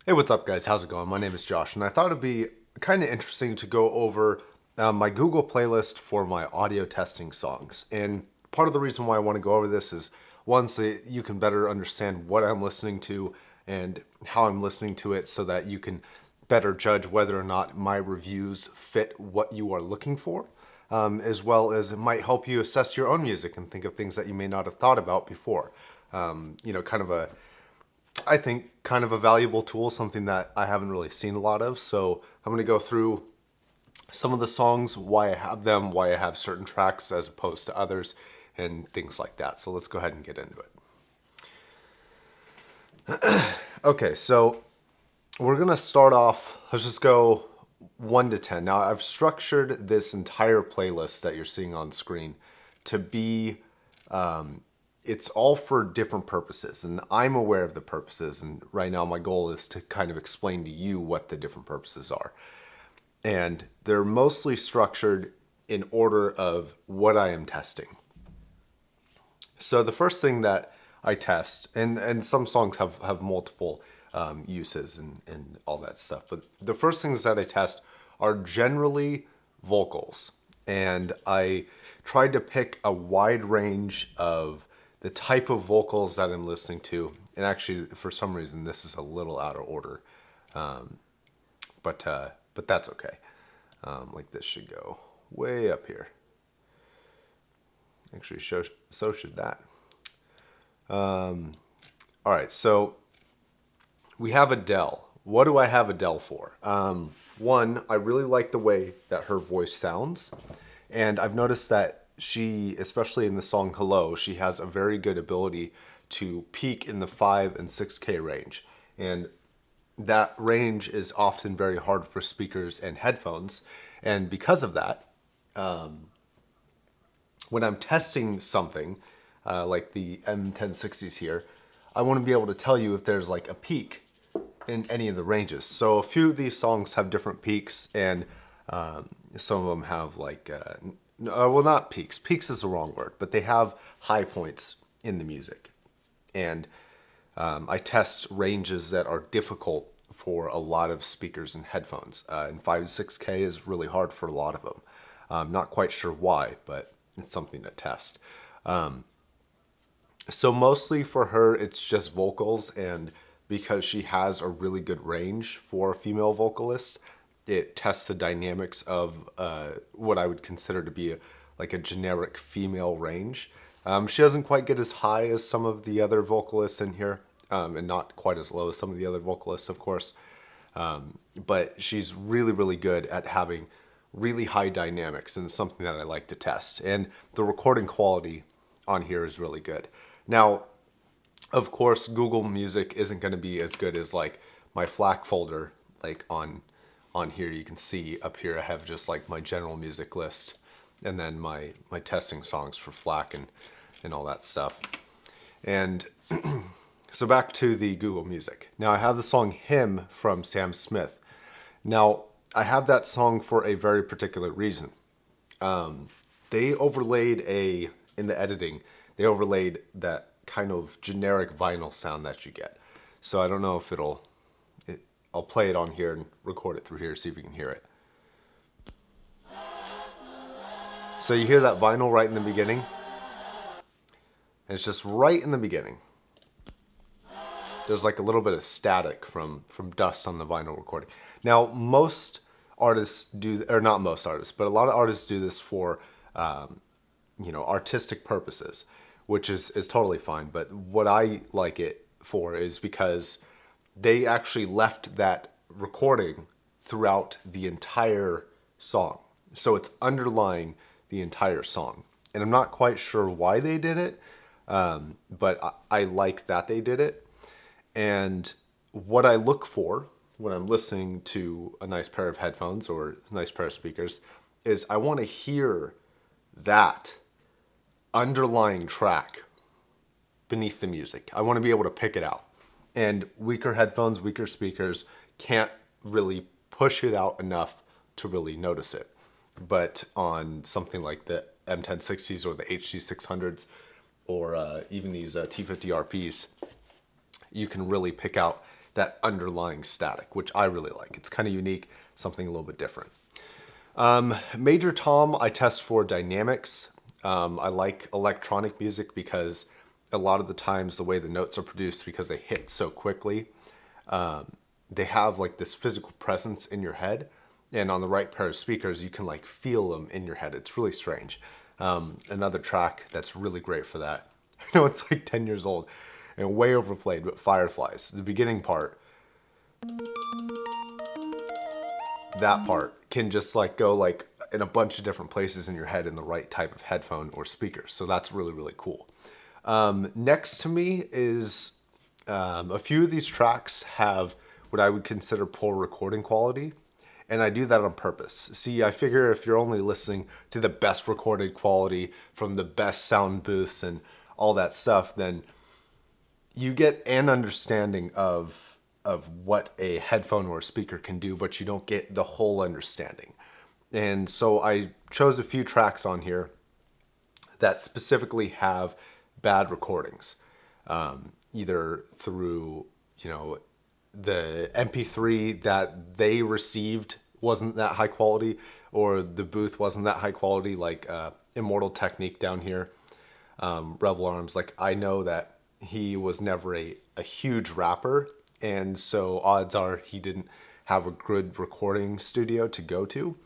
Hey, what's up, guys? How's it going? My name is Josh, and I thought it'd be kind of interesting to go over my Google playlist for my audio testing songs. And part of the reason why I want to go over this is one, so that you can better understand what I'm listening to and how I'm listening to it, so that you can better judge whether or not my reviews fit what you are looking for, as well as it might help you assess your own music and think of things that you may not have thought about before. Kind of a I think kind of a valuable tool, something that I haven't really seen a lot of. So I'm going to go through some of the songs, why I have them, why I have certain tracks as opposed to others, and things like that. So let's go ahead and get into it. Okay, so we're going to start off, let's just go 1 to 10. Now, I've structured this entire playlist that you're seeing on screen to be it's all for different purposes, and I'm aware of the purposes, and right now my goal is to kind of explain to you what the different purposes are. And they're mostly structured in order of what I am testing. So the first thing that I test, and some songs have multiple uses and all that stuff, but the first things that I test are generally vocals. And I tried to pick a wide range of the type of vocals that I'm listening to. And actually, for some reason, this is a little out of order, but that's okay. Like this should go way up here. Actually, so should that. All right, so we have Adele. What do I have Adele for? One, I really like the way that her voice sounds, and I've noticed that she, especially in the song Hello, she has a very good ability to peak in the 5 and 6K range. And that range is often very hard for speakers and headphones. And because of that, when I'm testing something, like the M1060s here, I want to be able to tell you if there's like a peak in any of the ranges. So a few of these songs have different peaks, and some of them have like well, not peaks. Peaks is the wrong word, but they have high points in the music. And I test ranges that are difficult for a lot of speakers and headphones. And 5 to 6K is really hard for a lot of them. I'm not quite sure why, but it's something to test. So mostly for her, it's just vocals, and because she has a really good range for a female vocalist, it tests the dynamics of what I would consider to be like a generic female range. She doesn't quite get as high as some of the other vocalists in here, and not quite as low as some of the other vocalists, of course. But she's really, really good at having really high dynamics, and it's something that I like to test. And the recording quality on here is really good. Now, of course, Google Music isn't going to be as good as like my FLAC folder. Like on here, you can see up here I have just like my general music list, and then my testing songs for FLAC and all that stuff. And so back to the Google Music. Now I have the song Hymn from Sam Smith. Now I have that song for a very particular reason. They overlaid in the editing, they overlaid that kind of generic vinyl sound that you get. So I don't know if I'll play it on here and record it through here, see if you can hear it. So you hear that vinyl right in the beginning? And it's just right in the beginning. There's like a little bit of static from dust on the vinyl recording. Now, most artists do, or not most artists, but a lot of artists do this for, artistic purposes, which is totally fine. But what I like it for is because they actually left that recording throughout the entire song. So it's underlying the entire song. And I'm not quite sure why they did it, but I like that they did it. And what I look for when I'm listening to a nice pair of headphones or a nice pair of speakers is I want to hear that underlying track beneath the music. I want to be able to pick it out. And weaker headphones, weaker speakers can't really push it out enough to really notice it. But on something like the M1060s or the HD600s or even these T50RPs, you can really pick out that underlying static, which I really like. It's kind of unique, something a little bit different. Major Tom, I test for dynamics. I like electronic music because a lot of the times the way the notes are produced, because they hit so quickly, they have like this physical presence in your head. And on the right pair of speakers, you can like feel them in your head. It's really strange. Another track that's really great for that. I know it's like 10 years old and way overplayed, but Fireflies, the beginning part, that part can just like go like in a bunch of different places in your head in the right type of headphone or speakers. So that's really, really cool. Next to me is a few of these tracks have what I would consider poor recording quality. And I do that on purpose. See, I figure if you're only listening to the best recorded quality from the best sound booths and all that stuff, then you get an understanding of what a headphone or a speaker can do, but you don't get the whole understanding. And so I chose a few tracks on here that specifically have bad recordings, either through, the MP3 that they received wasn't that high quality, or the booth wasn't that high quality, like Immortal Technique down here, Rebel Arms. Like, I know that he was never a huge rapper, and so odds are he didn't have a good recording studio to go to.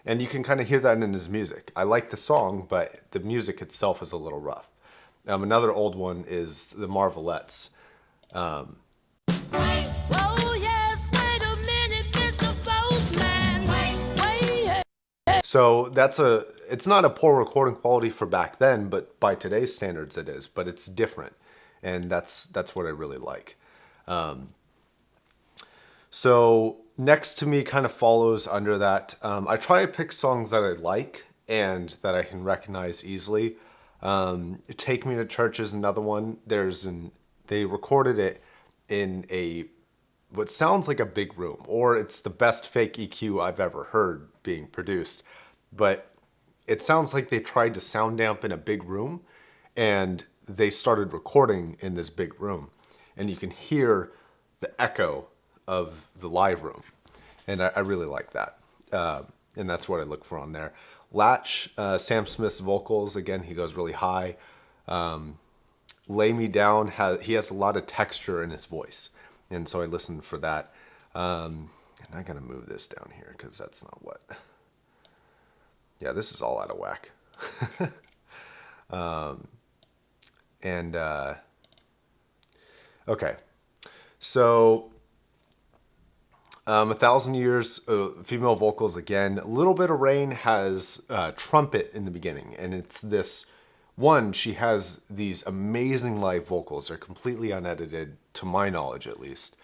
And you can kind of hear that in his music. I like the song, but the music itself is a little rough. Another old one is the Marvelettes. So it's not a poor recording quality for back then, but by today's standards it is, but it's different. And that's what I really like. So next to me kind of follows under that. I try to pick songs that I like and that I can recognize easily. Take Me to Church is another one. They recorded it in what sounds like a big room, or it's the best fake EQ I've ever heard being produced. But it sounds like they tried to sound dampen a big room, and they started recording in this big room. And you can hear the echo of the live room. And I really like that. And that's what I look for on there. Latch, Sam Smith's vocals, again, he goes really high. Lay Me Down, he has a lot of texture in his voice. And so I listened for that. And I gotta move this down here because that's not what. Yeah, this is all out of whack. Okay. So, 1,000 Years, female vocals again. A Little Bit of Rain has trumpet in the beginning, and it's this one. She has these amazing live vocals. They're completely unedited, to my knowledge, at least.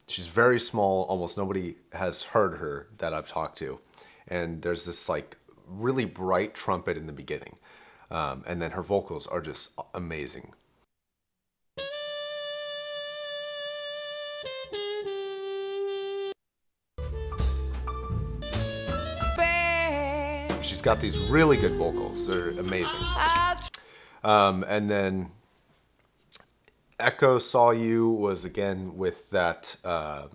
She's very small. Almost nobody has heard her that I've talked to, and there's this like really bright trumpet in the beginning, and then her vocals are just amazing. She's got these really good vocals. They're amazing. And then Echo Saw You was again with that, that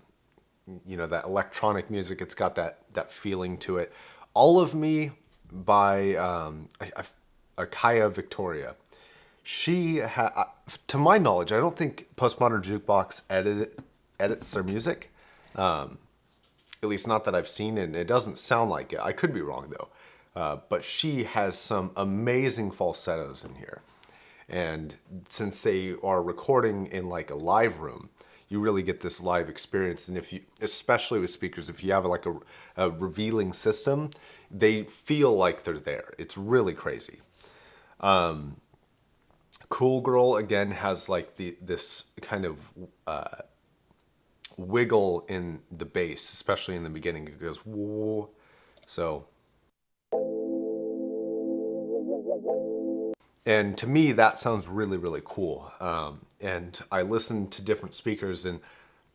electronic music. It's got that feeling to it. All of Me by Akaya Victoria. She to my knowledge, I don't think Postmodern Jukebox edits their music. At least not that I've seen, and it doesn't sound like it. I could be wrong though. But she has some amazing falsettos in here. And since they are recording in like a live room, you really get this live experience. And especially with speakers, if you have like a revealing system, they feel like they're there. It's really crazy. Cool Girl again has like this kind of wiggle in the bass, especially in the beginning. It goes whoa. So. And to me, that sounds really, really cool. And I listen to different speakers and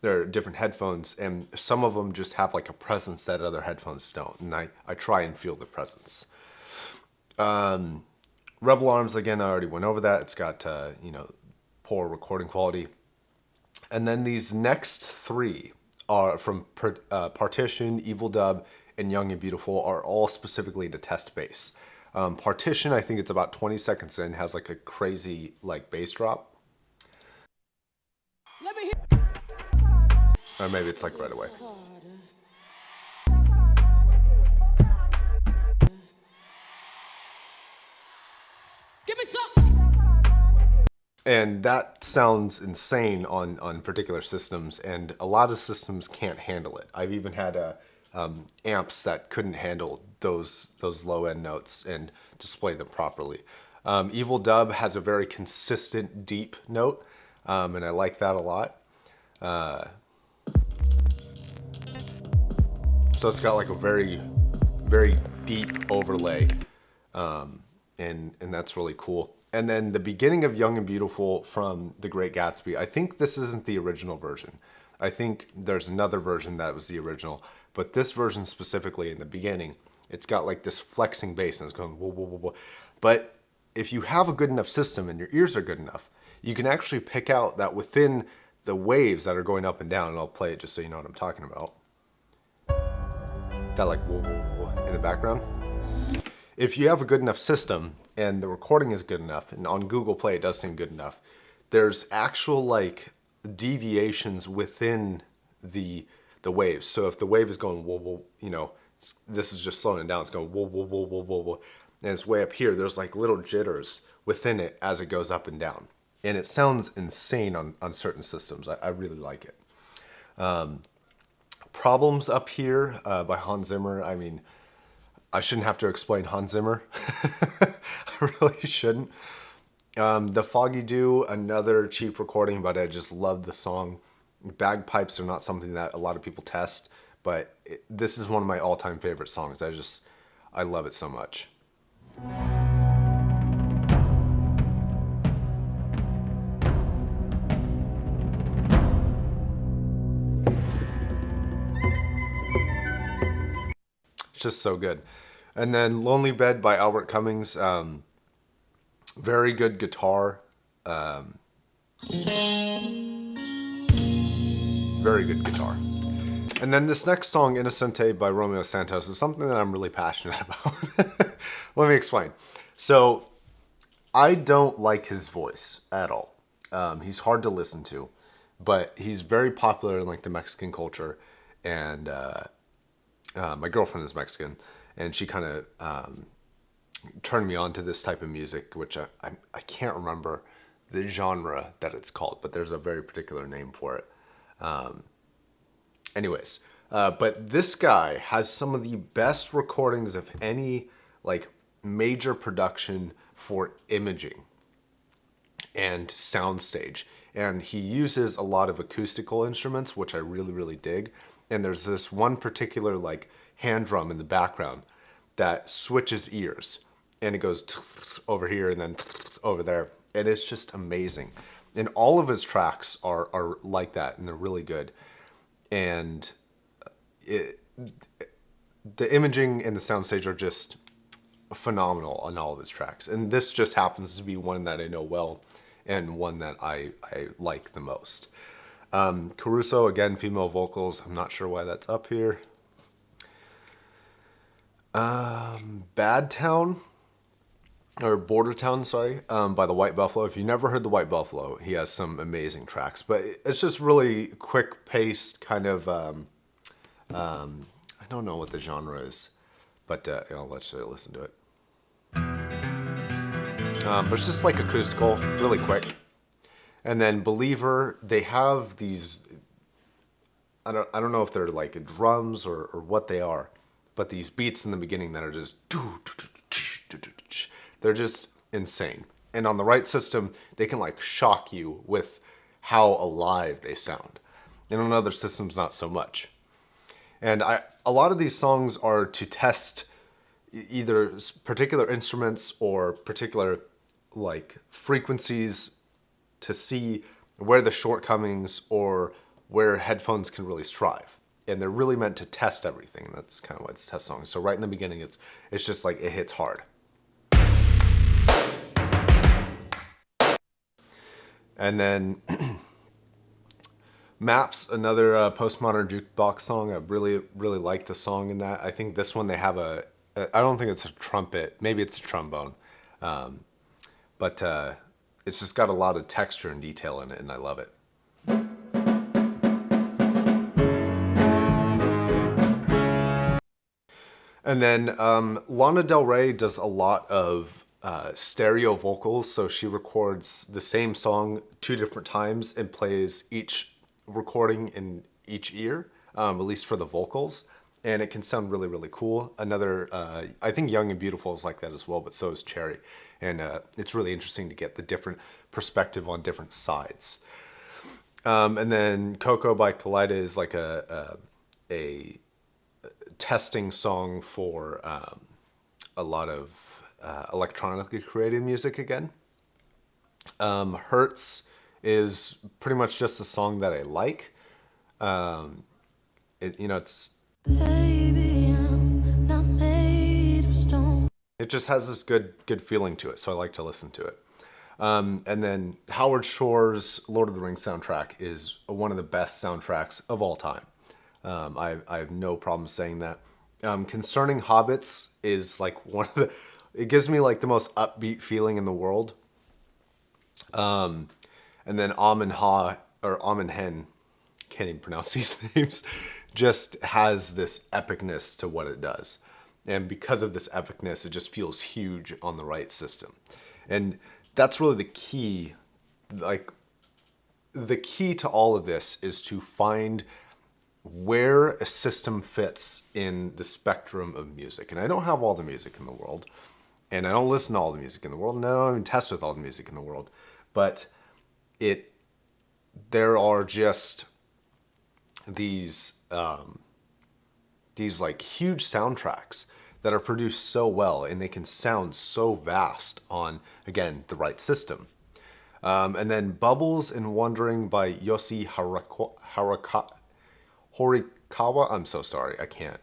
there are different headphones, and some of them just have like a presence that other headphones don't. And I try and feel the presence. Rebel Arms, again, I already went over that. It's got, poor recording quality. And then these next three are from Partition, Evil Dub, and Young and Beautiful are all specifically to test bass. Partition, I think it's about 20 seconds in, has like a crazy like bass drop. Let me hear. Or maybe it's like right away. Give me some. And that sounds insane on particular systems, and a lot of systems can't handle it. I've even had amps that couldn't handle those low end notes and display them properly. Evil Dub has a very consistent deep note, and I like that a lot. So it's got like a very, very deep overlay, and that's really cool. And then the beginning of Young and Beautiful from The Great Gatsby, I think this isn't the original version. I think there's another version that was the original, but this version specifically in the beginning, it's got like this flexing bass and it's going whoa, whoa, whoa, whoa. But if you have a good enough system and your ears are good enough, you can actually pick out that within the waves that are going up and down, and I'll play it just so you know what I'm talking about. That like whoa, whoa, whoa in the background. If you have a good enough system and the recording is good enough, and on Google Play it does seem good enough, there's actual like deviations within the waves. So if the wave is going whoa, whoa, you know, this is just slowing it down. It's going whoa, whoa, whoa, whoa, whoa, whoa. And it's way up here. There's like little jitters within it as it goes up and down. And it sounds insane on certain systems. I really like it. Problems Up Here by Hans Zimmer. I mean, I shouldn't have to explain Hans Zimmer. I really shouldn't. The Foggy Dew, another cheap recording, but I just love the song. Bagpipes are not something that a lot of people test, but this is one of my all-time favorite songs. I love it so much. It's just so good. And then Lonely Bed by Albert Cummings. Very good guitar. Very good guitar. And then this next song, Innocente by Romeo Santos, is something that I'm really passionate about. Let me explain. So, I don't like his voice at all. He's hard to listen to, but he's very popular in like the Mexican culture, and my girlfriend is Mexican, and she kind of turned me on to this type of music, which I can't remember the genre that it's called, but there's a very particular name for it. Anyways, but this guy has some of the best recordings of any like major production for imaging and soundstage, and he uses a lot of acoustical instruments, which I really, really dig. And there's this one particular like hand drum in the background that switches ears, and it goes over here and then over there, and it's just amazing. And all of his tracks are like that, and they're really good. And the imaging and the soundstage are just phenomenal on all of his tracks. And this just happens to be one that I know well and one that I like the most. Caruso, again, female vocals. I'm not sure why that's up here. Bad Town, or Border Town, sorry, by the White Buffalo. If you never heard the White Buffalo, he has some amazing tracks, but it's just really quick paced kind of, I don't know what the genre is, but I'll let you listen to it. But it's just like acoustical, really quick. And then Believer, they have these, I don't know if they're like drums or what they are, but these beats in the beginning that are just, they're just insane. And on the right system, they can like shock you with how alive they sound. And on other systems, not so much. And a lot of these songs are to test either particular instruments or particular like frequencies to see where the shortcomings or where headphones can really strive. And they're really meant to test everything. That's kind of why it's test songs. So right in the beginning, it's just like it hits hard. And then Maps, another postmodern jukebox song. I really, really like the song in that. I think this one they have I don't think it's a trumpet. Maybe it's a trombone. Um, but it's just got a lot of texture and detail in it, and I love it. And then Lana Del Rey does a lot of stereo vocals, so she records the same song 2 different times and plays each recording in each ear, at least for the vocals, and it can sound really, really cool. Another, I think Young and Beautiful is like that as well, but so is Cherry, and it's really interesting to get the different perspective on different sides. And then Coco by Kaleida is like a testing song for a lot of electronically created music again. Hurts is pretty much just a song that I like. It's Baby, I'm not made of stone. It just has this good feeling to it, so I like to listen to it. And then Howard Shore's Lord of the Rings soundtrack is one of the best soundtracks of all time. I have no problem saying that. Concerning Hobbits is like it gives me like the most upbeat feeling in the world. And then Amen Ha or Amen Hen, can't even pronounce these names, just has this epicness to what it does. And because of this epicness, it just feels huge on the right system. And that's really the key. Like, the key to all of this is to find where a system fits in the spectrum of music. And I don't have all the music in the world, and I don't listen to all the music in the world, and I don't even test with all the music in the world. But there are just these like huge soundtracks that are produced so well, and they can sound so vast on, again, the right system. And then Bubbles and Wondering by Yoshi Horikawa. I'm so sorry, I can't.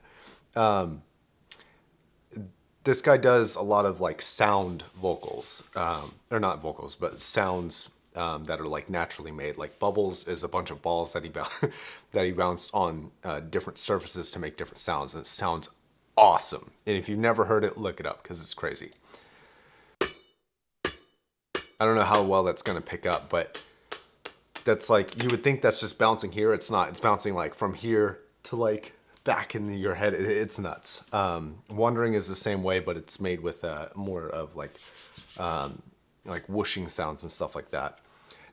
This guy does a lot of like sound vocals, or not vocals, but sounds that are like naturally made. Like Bubbles is a bunch of balls that he bounced on different surfaces to make different sounds, and it sounds awesome. And if you've never heard it, look it up because it's crazy. I don't know how well that's gonna pick up, but that's like, you would think that's just bouncing here. It's not. It's bouncing like from here to like back in your head. It's nuts. Wondering is the same way, but it's made with more of like whooshing sounds and stuff like that.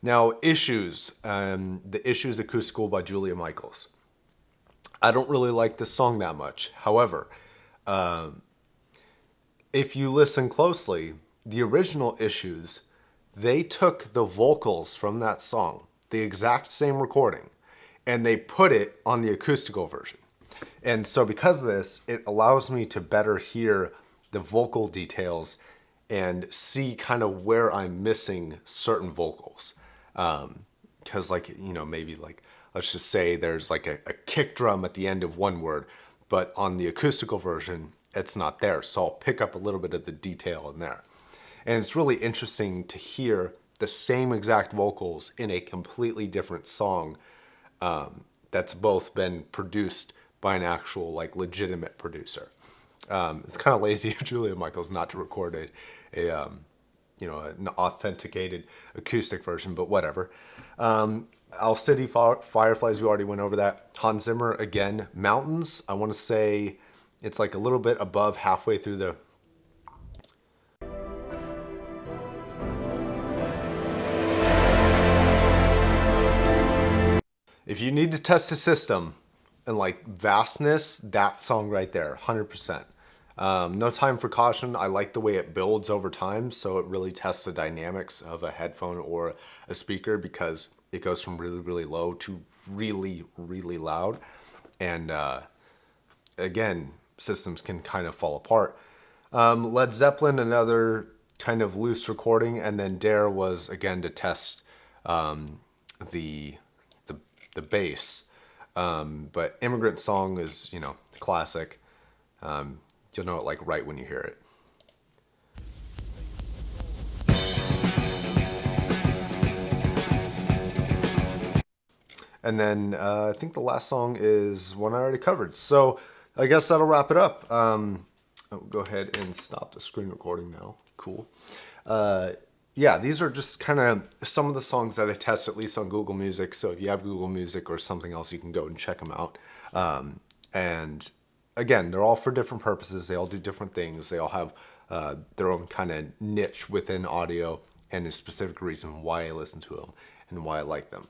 Now, Issues. The Issues Acoustical by Julia Michaels. I don't really like this song that much. However, if you listen closely, the original Issues, they took the vocals from that song, the exact same recording, and they put it on the acoustical version. And so because of this, it allows me to better hear the vocal details and see kind of where I'm missing certain vocals. Because maybe like, let's just say there's like a kick drum at the end of one word, but on the acoustical version, it's not there. So I'll pick up a little bit of the detail in there. And it's really interesting to hear the same exact vocals in a completely different song that's both been produced by an actual like legitimate producer. It's kind of lazy of Julia Michaels not to record an authenticated acoustic version, but whatever. Owl City Fireflies, we already went over that. Hans Zimmer, again, Mountains, I want to say it's like a little bit above halfway through the... If you need to test the system and like vastness, that song right there, 100%. No Time for Caution, I like the way it builds over time, so it really tests the dynamics of a headphone or a speaker because it goes from really, really low to really, really loud. And again, systems can kind of fall apart. Led Zeppelin, another kind of loose recording, and then Dare was, again, to test the bass. But Immigrant Song is, classic. You'll know it like right when you hear it. And then I think the last song is one I already covered. So I guess that'll wrap it up. I'll go ahead and stop the screen recording now. Cool. Yeah, these are just kind of some of the songs that I test, at least on Google Music. So if you have Google Music or something else, you can go and check them out. And again, they're all for different purposes. They all do different things. They all have their own kind of niche within audio and a specific reason why I listen to them and why I like them.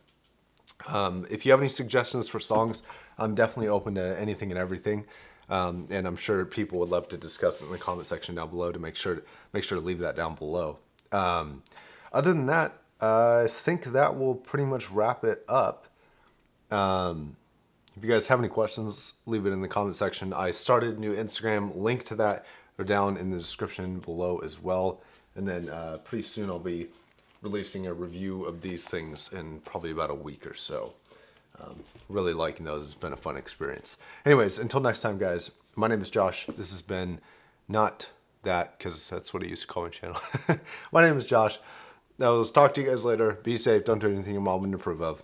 If you have any suggestions for songs, I'm definitely open to anything and everything. And I'm sure people would love to discuss it in the comment section down below. To make sure to leave that down below. Other than that, I think that will pretty much wrap it up. If you guys have any questions, leave it in the comment section. I started a new Instagram. Link to that are down in the description below as well. And then pretty soon I'll be releasing a review of these things in probably about a week or so. Really liking those. It's been a fun experience. Anyways, until next time, guys, my name is Josh. This has been not that, because that's what I used to call my channel. My name is Josh. I'll talk to you guys later. Be safe. Don't do anything your mom wouldn't approve of.